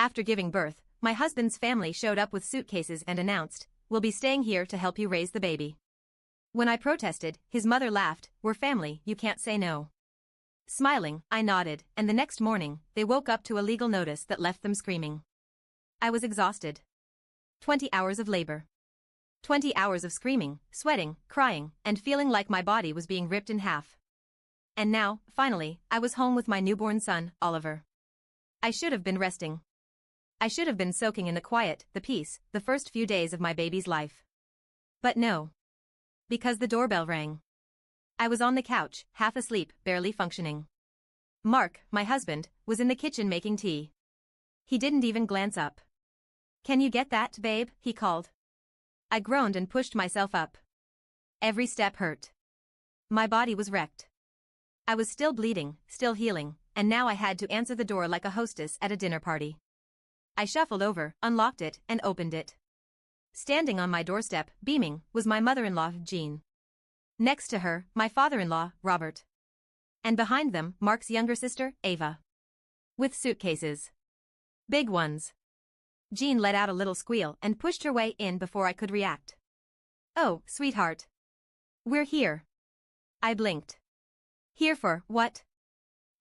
After giving birth, my husband's family showed up with suitcases and announced, "We'll be staying here to help you raise the baby." When I protested, his mother laughed, "We're family, you can't say no." Smiling, I nodded, and the next morning, they woke up to a legal notice that left them screaming. I was exhausted. 20 hours of labor. 20 hours of screaming, sweating, crying, and feeling like my body was being ripped in half. And now, finally, I was home with my newborn son, Oliver. I should have been resting. I should have been soaking in the quiet, the peace, the first few days of my baby's life. But no. Because the doorbell rang. I was on the couch, half asleep, barely functioning. Mark, my husband, was in the kitchen making tea. He didn't even glance up. "Can you get that, babe?" he called. I groaned and pushed myself up. Every step hurt. My body was wrecked. I was still bleeding, still healing, and now I had to answer the door like a hostess at a dinner party. I shuffled over, unlocked it, and opened it. Standing on my doorstep, beaming, was my mother-in-law, Jean. Next to her, my father-in-law, Robert. And behind them, Mark's younger sister, Ava. With suitcases. Big ones. Jean let out a little squeal and pushed her way in before I could react. "Oh, sweetheart. We're here." I blinked. "Here for what?"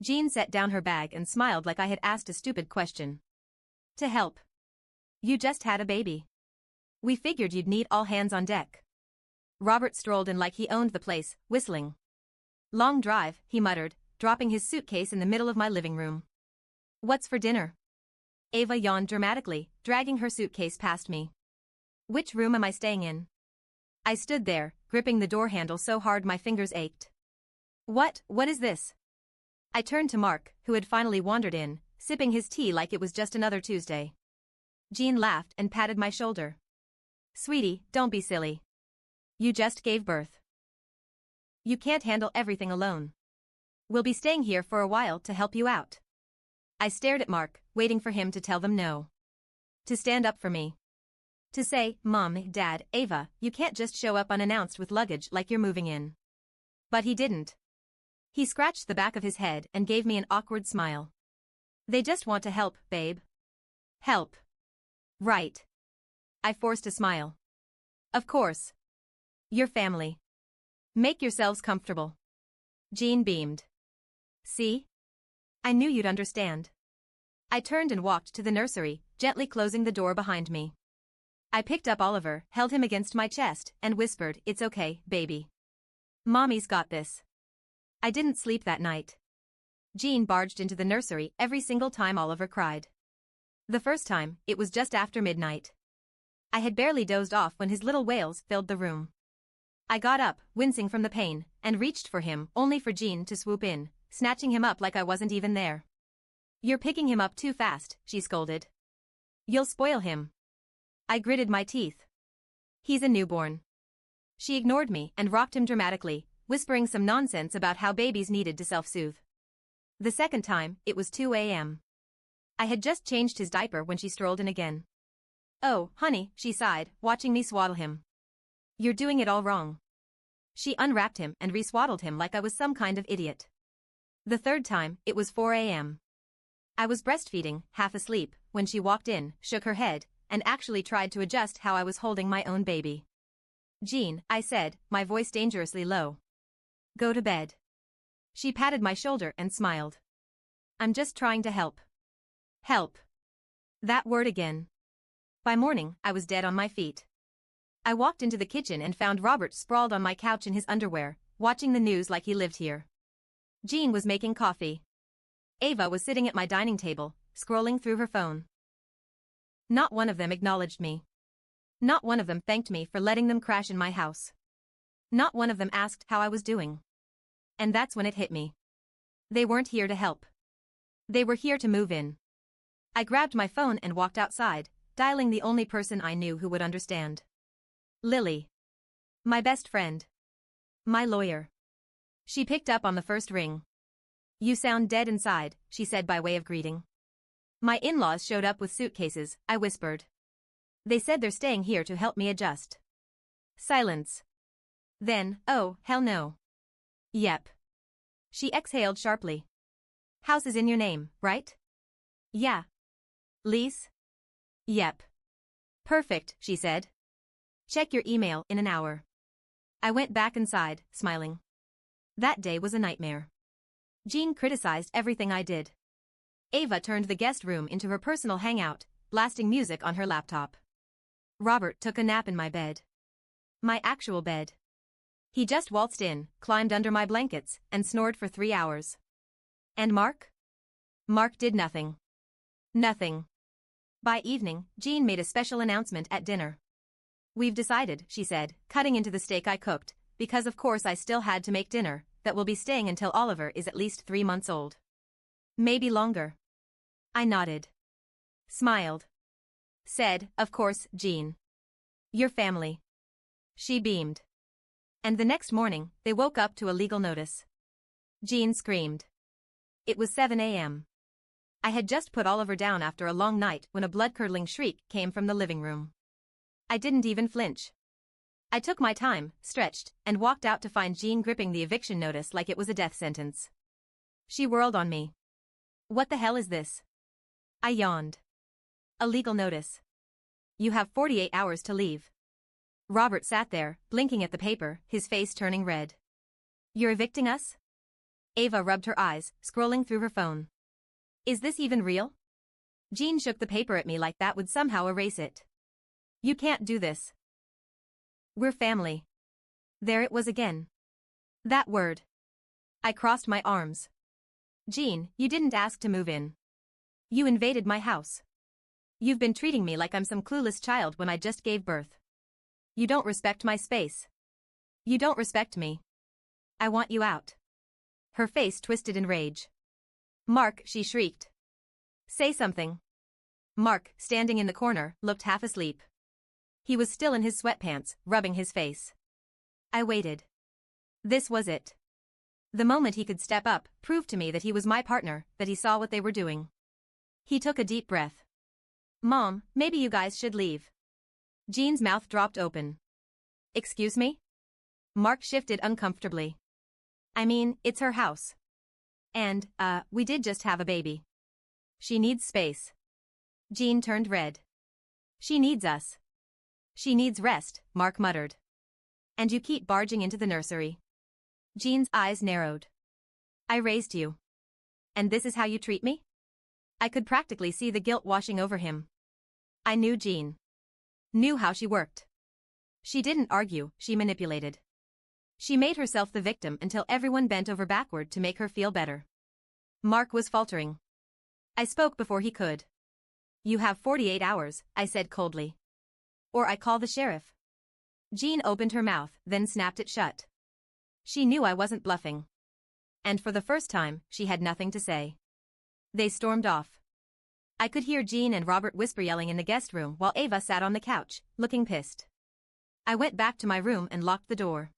Jean set down her bag and smiled like I had asked a stupid question. "To help. You just had a baby. We figured you'd need all hands on deck." Robert strolled in like he owned the place, whistling. "Long drive," he muttered, dropping his suitcase in the middle of my living room. "What's for dinner?" Ava yawned dramatically, dragging her suitcase past me. "Which room am I staying in?" I stood there, gripping the door handle so hard my fingers ached. What is this?" I turned to Mark, who had finally wandered in, sipping his tea like it was just another Tuesday. Jean laughed and patted my shoulder. "Sweetie, don't be silly. You just gave birth. You can't handle everything alone. We'll be staying here for a while to help you out." I stared at Mark, waiting for him to tell them no. To stand up for me. To say, "Mom, Dad, Ava, you can't just show up unannounced with luggage like you're moving in." But he didn't. He scratched the back of his head and gave me an awkward smile. "They just want to help, babe." "Help. Right." I forced a smile. "Of course. Your family. Make yourselves comfortable." Jean beamed. "See? I knew you'd understand." I turned and walked to the nursery, gently closing the door behind me. I picked up Oliver, held him against my chest, and whispered, "It's okay, baby. Mommy's got this." I didn't sleep that night. Jean barged into the nursery every single time Oliver cried. The first time, it was just after midnight. I had barely dozed off when his little wails filled the room. I got up, wincing from the pain, and reached for him, only for Jean to swoop in, snatching him up like I wasn't even there. "You're picking him up too fast," she scolded. "You'll spoil him." I gritted my teeth. "He's a newborn." She ignored me and rocked him dramatically, whispering some nonsense about how babies needed to self-soothe. The second time, it was 2 a.m. I had just changed his diaper when she strolled in again. "Oh, honey," she sighed, watching me swaddle him. "You're doing it all wrong." She unwrapped him and reswaddled him like I was some kind of idiot. The third time, it was 4 a.m. I was breastfeeding, half asleep, when she walked in, shook her head, and actually tried to adjust how I was holding my own baby. "Jean," I said, my voice dangerously low. "Go to bed." She patted my shoulder and smiled. "I'm just trying to help." Help. That word again. By morning, I was dead on my feet. I walked into the kitchen and found Robert sprawled on my couch in his underwear, watching the news like he lived here. Jean was making coffee. Ava was sitting at my dining table, scrolling through her phone. Not one of them acknowledged me. Not one of them thanked me for letting them crash in my house. Not one of them asked how I was doing. And that's when it hit me. They weren't here to help. They were here to move in. I grabbed my phone and walked outside, dialing the only person I knew who would understand. Lily. My best friend. My lawyer. She picked up on the first ring. "You sound dead inside," she said by way of greeting. "My in-laws showed up with suitcases," I whispered. "They said they're staying here to help me adjust." Silence. Then, "Oh, hell no." "Yep." She exhaled sharply. "House is in your name, right?" "Yeah." Lease? Yep. Perfect, she said. Check your email in an hour. I went back inside, smiling. That day was a nightmare. Jean criticized everything I did. Ava turned the guest room into her personal hangout, blasting music on her laptop. Robert took a nap in my bed. My actual bed. He just waltzed in, climbed under my blankets, and snored for 3 hours. And Mark? Mark did nothing. Nothing. By evening, Jean made a special announcement at dinner. We've decided, she said, cutting into the steak I cooked, because of course I still had to make dinner, that we'll be staying until Oliver is at least 3 months old. Maybe longer. I nodded. Smiled. Said, of course, Jean. Your family. She beamed. And the next morning, they woke up to a legal notice. Jean screamed. It was 7 a.m. I had just put Oliver down after a long night when a blood-curdling shriek came from the living room. I didn't even flinch. I took my time, stretched, and walked out to find Jean gripping the eviction notice like it was a death sentence. She whirled on me. What the hell is this? I yawned. A legal notice. You have 48 hours to leave. Robert sat there, blinking at the paper, his face turning red. You're evicting us? Ava rubbed her eyes, scrolling through her phone. Is this even real? Jean shook the paper at me like that would somehow erase it. You can't do this. We're family. There it was again. That word. I crossed my arms. Jean, you didn't ask to move in. You invaded my house. You've been treating me like I'm some clueless child when I just gave birth. You don't respect my space. You don't respect me. I want you out. Her face twisted in rage. Mark, she shrieked. Say something. Mark, standing in the corner, looked half asleep. He was still in his sweatpants, rubbing his face. I waited. This was it. The moment he could step up, proved to me that he was my partner, that he saw what they were doing. He took a deep breath. Mom, maybe you guys should leave. Jean's mouth dropped open. Excuse me? Mark shifted uncomfortably. I mean, it's her house. And, we did just have a baby. She needs space. Jean turned red. She needs us. She needs rest, Mark muttered. And you keep barging into the nursery. Jean's eyes narrowed. I raised you. And this is how you treat me? I could practically see the guilt washing over him. I knew Jean. Knew how she worked. She didn't argue, she manipulated. She made herself the victim until everyone bent over backward to make her feel better. Mark was faltering. I spoke before he could. You have 48 hours, I said coldly. Or I call the sheriff. Jean opened her mouth, then snapped it shut. She knew I wasn't bluffing. And for the first time, she had nothing to say. They stormed off. I could hear Jean and Robert whisper yelling in the guest room while Ava sat on the couch, looking pissed. I went back to my room and locked the door.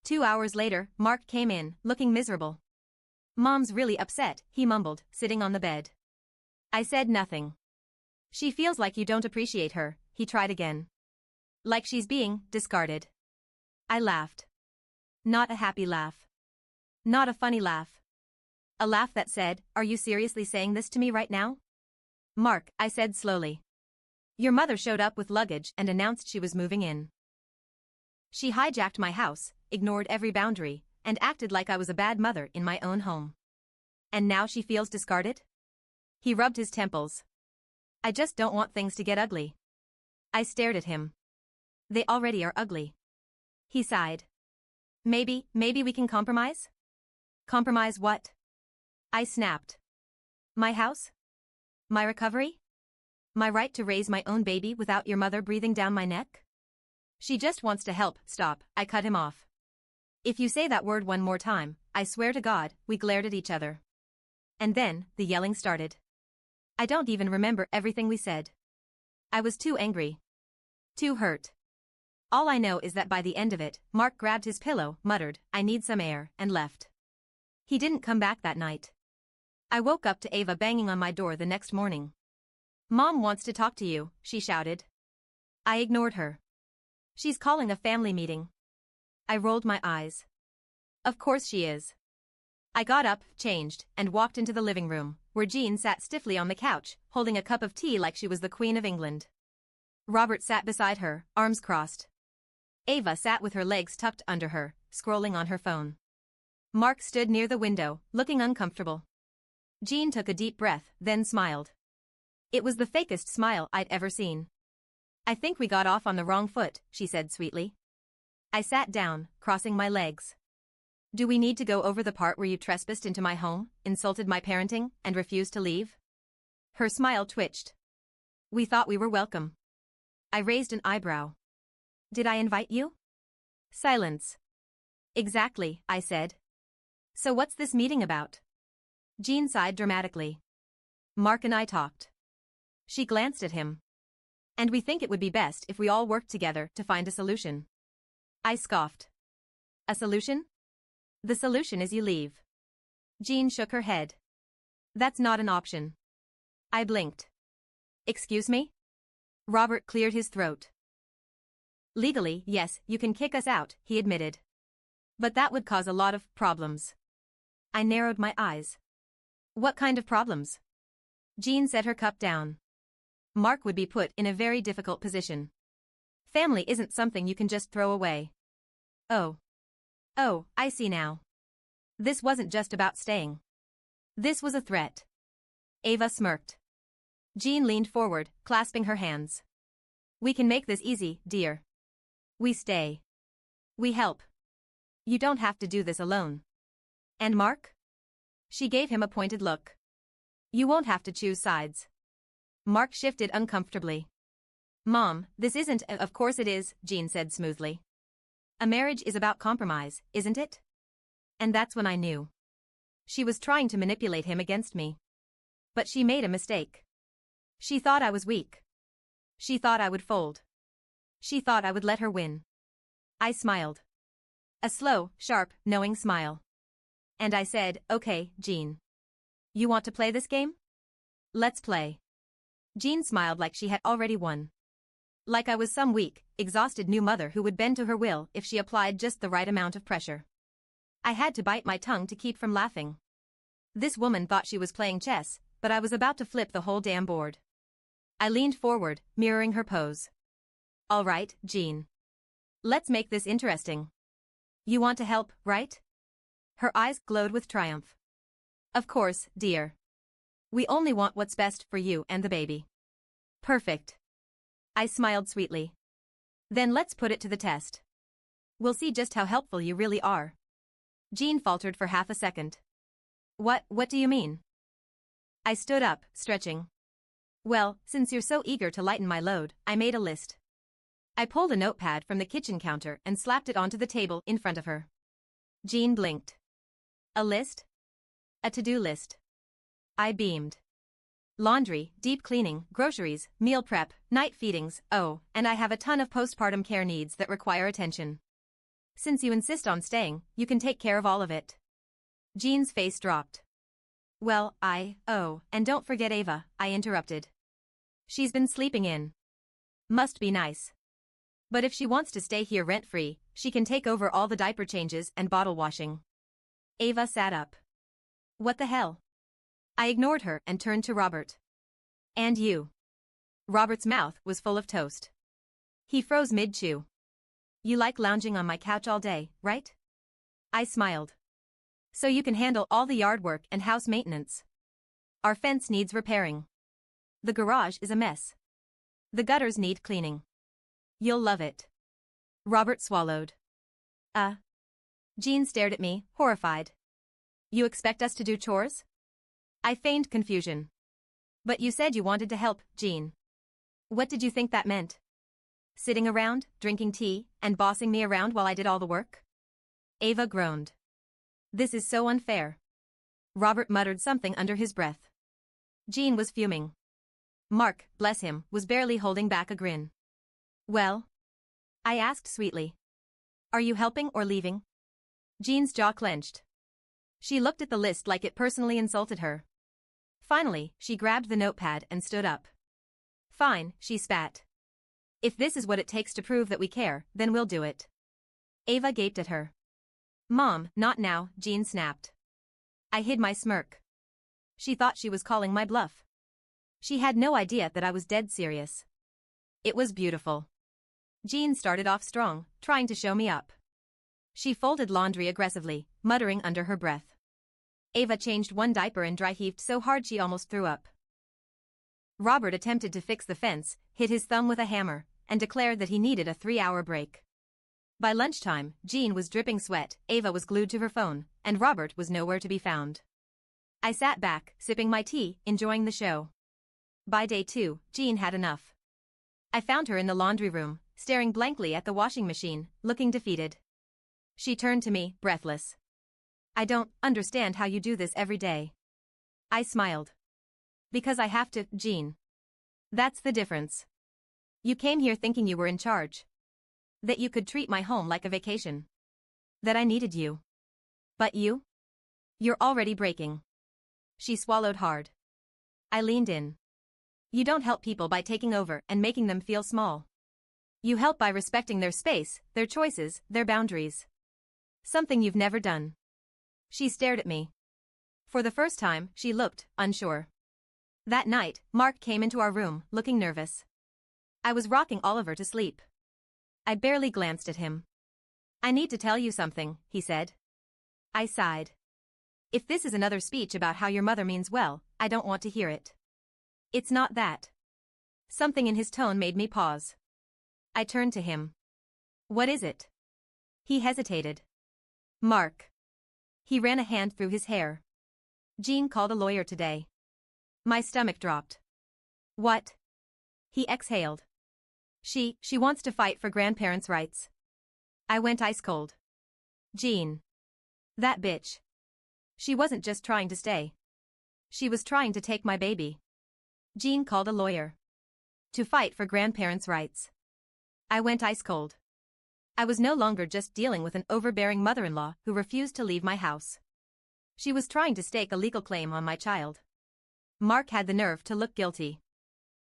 2 hours later, Mark came in, looking miserable. Mom's really upset, he mumbled, sitting on the bed. I said nothing. She feels like you don't appreciate her, he tried again. Like she's being discarded. I laughed. Not a happy laugh. Not a funny laugh. A laugh that said, are you seriously saying this to me right now? Mark, I said slowly. Your mother showed up with luggage and announced she was moving in. She hijacked my house, ignored every boundary, and acted like I was a bad mother in my own home. And now she feels discarded? He rubbed his temples. I just don't want things to get ugly. I stared at him. They already are ugly. He sighed. Maybe we can compromise? Compromise what? I snapped. My house? My recovery? My right to raise my own baby without your mother breathing down my neck? She just wants to help, stop, I cut him off. If you say that word one more time, I swear to God, we glared at each other. And then, the yelling started. I don't even remember everything we said. I was too angry. Too hurt. All I know is that by the end of it, Mark grabbed his pillow, muttered, I need some air, and left. He didn't come back that night. I woke up to Ava banging on my door the next morning. Mom wants to talk to you, she shouted. I ignored her. She's calling a family meeting. I rolled my eyes. Of course she is. I got up, changed, and walked into the living room, where Jean sat stiffly on the couch, holding a cup of tea like she was the Queen of England. Robert sat beside her, arms crossed. Ava sat with her legs tucked under her, scrolling on her phone. Mark stood near the window, looking uncomfortable. Jean took a deep breath, then smiled. It was the fakest smile I'd ever seen. I think we got off on the wrong foot, she said sweetly. I sat down, crossing my legs. Do we need to go over the part where you trespassed into my home, insulted my parenting, and refused to leave? Her smile twitched. We thought we were welcome. I raised an eyebrow. Did I invite you? Silence. Exactly, I said. So what's this meeting about? Jean sighed dramatically. Mark and I talked. She glanced at him. And we think it would be best if we all worked together to find a solution. I scoffed. A solution? The solution is you leave. Jean shook her head. That's not an option. I blinked. Excuse me? Robert cleared his throat. Legally, yes, you can kick us out, he admitted. But that would cause a lot of problems. I narrowed my eyes. What kind of problems? Jean set her cup down. Mark would be put in a very difficult position. Family isn't something you can just throw away. Oh. Oh, I see now. This wasn't just about staying. This was a threat. Ava smirked. Jean leaned forward, clasping her hands. We can make this easy, dear. We stay. We help. You don't have to do this alone. And Mark? She gave him a pointed look. You won't have to choose sides. Mark shifted uncomfortably. Mom, this isn't of course it is, Jean said smoothly. A marriage is about compromise, isn't it? And that's when I knew. She was trying to manipulate him against me. But she made a mistake. She thought I was weak. She thought I would fold. She thought I would let her win. I smiled. A slow, sharp, knowing smile. And I said, okay, Jean. You want to play this game? Let's play. Jean smiled like she had already won. Like I was some weak, exhausted new mother who would bend to her will if she applied just the right amount of pressure. I had to bite my tongue to keep from laughing. This woman thought she was playing chess, but I was about to flip the whole damn board. I leaned forward, mirroring her pose. All right, Jean. Let's make this interesting. You want to help, right? Her eyes glowed with triumph. Of course, dear. We only want what's best for you and the baby. Perfect. I smiled sweetly. Then let's put it to the test. We'll see just how helpful you really are. Jean faltered for half a second. What do you mean? I stood up, stretching. Well, since you're so eager to lighten my load, I made a list. I pulled a notepad from the kitchen counter and slapped it onto the table in front of her. Jean blinked. A list? A to-do list. I beamed. Laundry, deep cleaning, groceries, meal prep, night feedings, oh, and I have a ton of postpartum care needs that require attention. Since you insist on staying, you can take care of all of it. Jean's face dropped. Well, and don't forget Ava, I interrupted. She's been sleeping in. Must be nice. But if she wants to stay here rent-free, she can take over all the diaper changes and bottle washing. Ava sat up. What the hell? I ignored her and turned to Robert. And you. Robert's mouth was full of toast. He froze mid-chew. You like lounging on my couch all day, right? I smiled. So you can handle all the yard work and house maintenance. Our fence needs repairing. The garage is a mess. The gutters need cleaning. You'll love it. Robert swallowed. Jean stared at me, horrified. You expect us to do chores? I feigned confusion. But you said you wanted to help, Jean. What did you think that meant? Sitting around, drinking tea, and bossing me around while I did all the work? Ava groaned. This is so unfair. Robert muttered something under his breath. Jean was fuming. Mark, bless him, was barely holding back a grin. Well? I asked sweetly. Are you helping or leaving? Jean's jaw clenched. She looked at the list like it personally insulted her. Finally, she grabbed the notepad and stood up. Fine, she spat. If this is what it takes to prove that we care, then we'll do it. Ava gaped at her. Mom, not now, Jean snapped. I hid my smirk. She thought she was calling my bluff. She had no idea that I was dead serious. It was beautiful. Jean started off strong, trying to show me up. She folded laundry aggressively, muttering under her breath. Ava changed one diaper and dry-heaved so hard she almost threw up. Robert attempted to fix the fence, hit his thumb with a hammer, and declared that he needed a 3-hour break. By lunchtime, Jean was dripping sweat, Ava was glued to her phone, and Robert was nowhere to be found. I sat back, sipping my tea, enjoying the show. By day 2, Jean had enough. I found her in the laundry room, staring blankly at the washing machine, looking defeated. She turned to me, breathless. I don't understand how you do this every day. I smiled. Because I have to, Jean. That's the difference. You came here thinking you were in charge. That you could treat my home like a vacation. That I needed you. But you? You're already breaking. She swallowed hard. I leaned in. You don't help people by taking over and making them feel small. You help by respecting their space, their choices, their boundaries. Something you've never done. She stared at me. For the first time, she looked unsure. That night, Mark came into our room, looking nervous. I was rocking Oliver to sleep. I barely glanced at him. I need to tell you something, he said. I sighed. If this is another speech about how your mother means well, I don't want to hear it. It's not that. Something in his tone made me pause. I turned to him. What is it? He hesitated. Mark. He ran a hand through his hair. Jean called a lawyer today. My stomach dropped. What? He exhaled. She wants to fight for grandparents' rights. I went ice cold. Jean. That bitch. She wasn't just trying to stay. She was trying to take my baby. Jean called a lawyer. To fight for grandparents' rights. I went ice cold. I was no longer just dealing with an overbearing mother-in-law who refused to leave my house. She was trying to stake a legal claim on my child. Mark had the nerve to look guilty.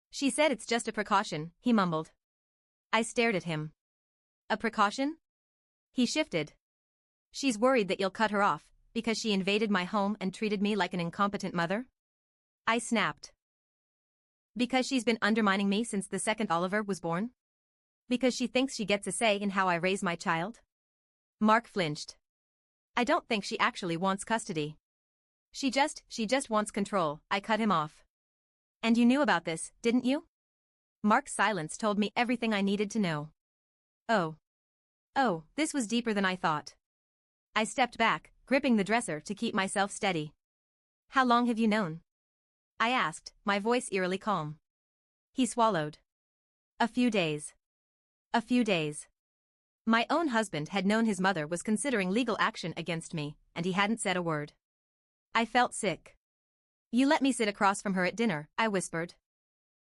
She said it's just a precaution, he mumbled. I stared at him. A precaution? He shifted. She's worried that you'll cut her off, because she invaded my home and treated me like an incompetent mother? I snapped. Because she's been undermining me since the second Oliver was born? Because she thinks she gets a say in how I raise my child? Mark flinched. I don't think she actually wants custody. She just wants control, I cut him off. And you knew about this, didn't you? Mark's silence told me everything I needed to know. Oh, this was deeper than I thought. I stepped back, gripping the dresser to keep myself steady. How long have you known? I asked, my voice eerily calm. He swallowed. A few days. A few days. My own husband had known his mother was considering legal action against me, and he hadn't said a word. I felt sick. You let me sit across from her at dinner, I whispered.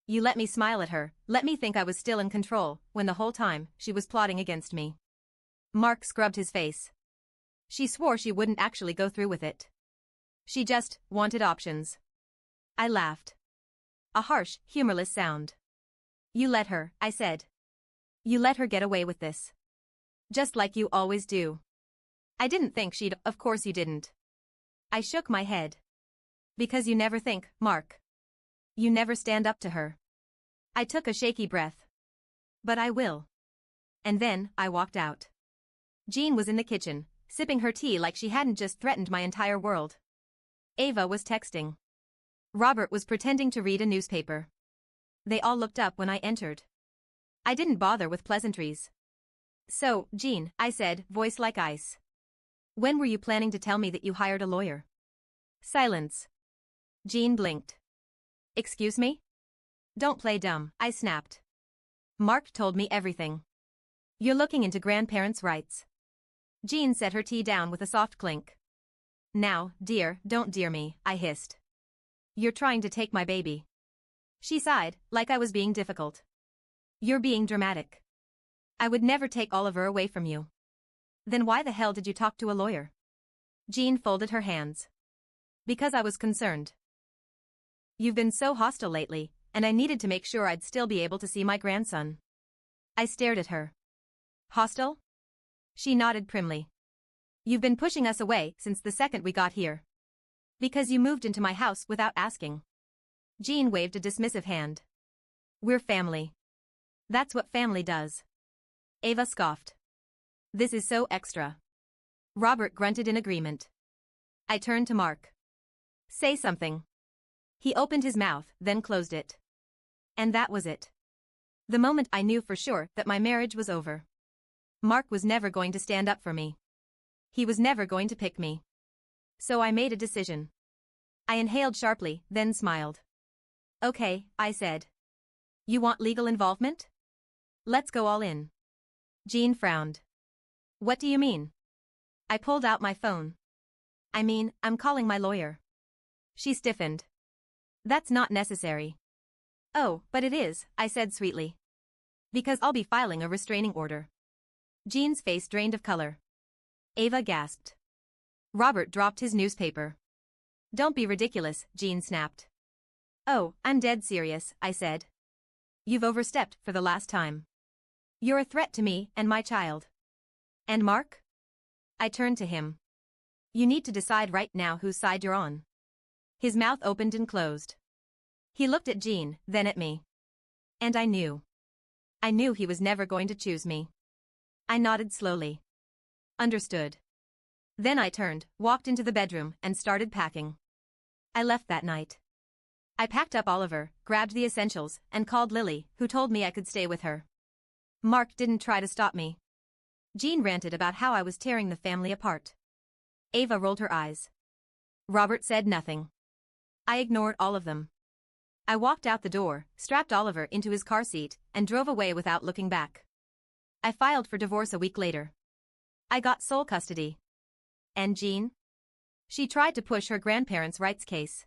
You let me smile at her, let me think I was still in control, when the whole time, she was plotting against me. Mark scrubbed his face. She swore she wouldn't actually go through with it. She just wanted options. I laughed. A harsh, humorless sound. You let her, I said. You let her get away with this. Just like you always do. I didn't think she'd, of course you didn't. I shook my head. Because you never think, Mark. You never stand up to her. I took a shaky breath. But I will. And then, I walked out. Jean was in the kitchen, sipping her tea like she hadn't just threatened my entire world. Ava was texting. Robert was pretending to read a newspaper. They all looked up when I entered. I didn't bother with pleasantries. So, Jean, I said, voice like ice. When were you planning to tell me that you hired a lawyer? Silence. Jean blinked. Excuse me? Don't play dumb, I snapped. Mark told me everything. You're looking into grandparents' rights. Jean set her tea down with a soft clink. Now, dear, don't dear me, I hissed. You're trying to take my baby. She sighed, like I was being difficult. You're being dramatic. I would never take Oliver away from you. Then why the hell did you talk to a lawyer? Jean folded her hands. Because I was concerned. You've been so hostile lately, and I needed to make sure I'd still be able to see my grandson. I stared at her. Hostile? She nodded primly. You've been pushing us away since the second we got here. Because you moved into my house without asking. Jean waved a dismissive hand. We're family. That's what family does. Ava scoffed. This is so extra. Robert grunted in agreement. I turned to Mark. Say something. He opened his mouth, then closed it. And that was it. The moment I knew for sure that my marriage was over. Mark was never going to stand up for me. He was never going to pick me. So I made a decision. I inhaled sharply, then smiled. Okay, I said. You want legal involvement? Let's go all in. Jean frowned. What do you mean? I pulled out my phone. I mean, I'm calling my lawyer. She stiffened. That's not necessary. Oh, but it is, I said sweetly. Because I'll be filing a restraining order. Jean's face drained of color. Ava gasped. Robert dropped his newspaper. Don't be ridiculous, Jean snapped. Oh, I'm dead serious, I said. You've overstepped for the last time. You're a threat to me and my child. And Mark? I turned to him. You need to decide right now whose side you're on. His mouth opened and closed. He looked at Jean, then at me. And I knew. I knew he was never going to choose me. I nodded slowly. Understood. Then I turned, walked into the bedroom, and started packing. I left that night. I packed up Oliver, grabbed the essentials, and called Lily, who told me I could stay with her. Mark didn't try to stop me. Jean ranted about how I was tearing the family apart. Ava rolled her eyes. Robert said nothing. I ignored all of them. I walked out the door, strapped Oliver into his car seat, and drove away without looking back. I filed for divorce a week later. I got sole custody. And Jean? She tried to push her grandparents' rights case.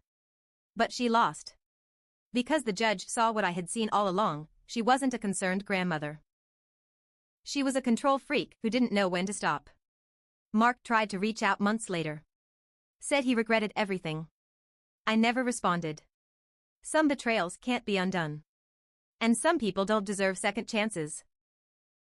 But she lost. Because the judge saw what I had seen all along, she wasn't a concerned grandmother. She was a control freak who didn't know when to stop. Mark tried to reach out months later. Said he regretted everything. I never responded. Some betrayals can't be undone. And some people don't deserve second chances.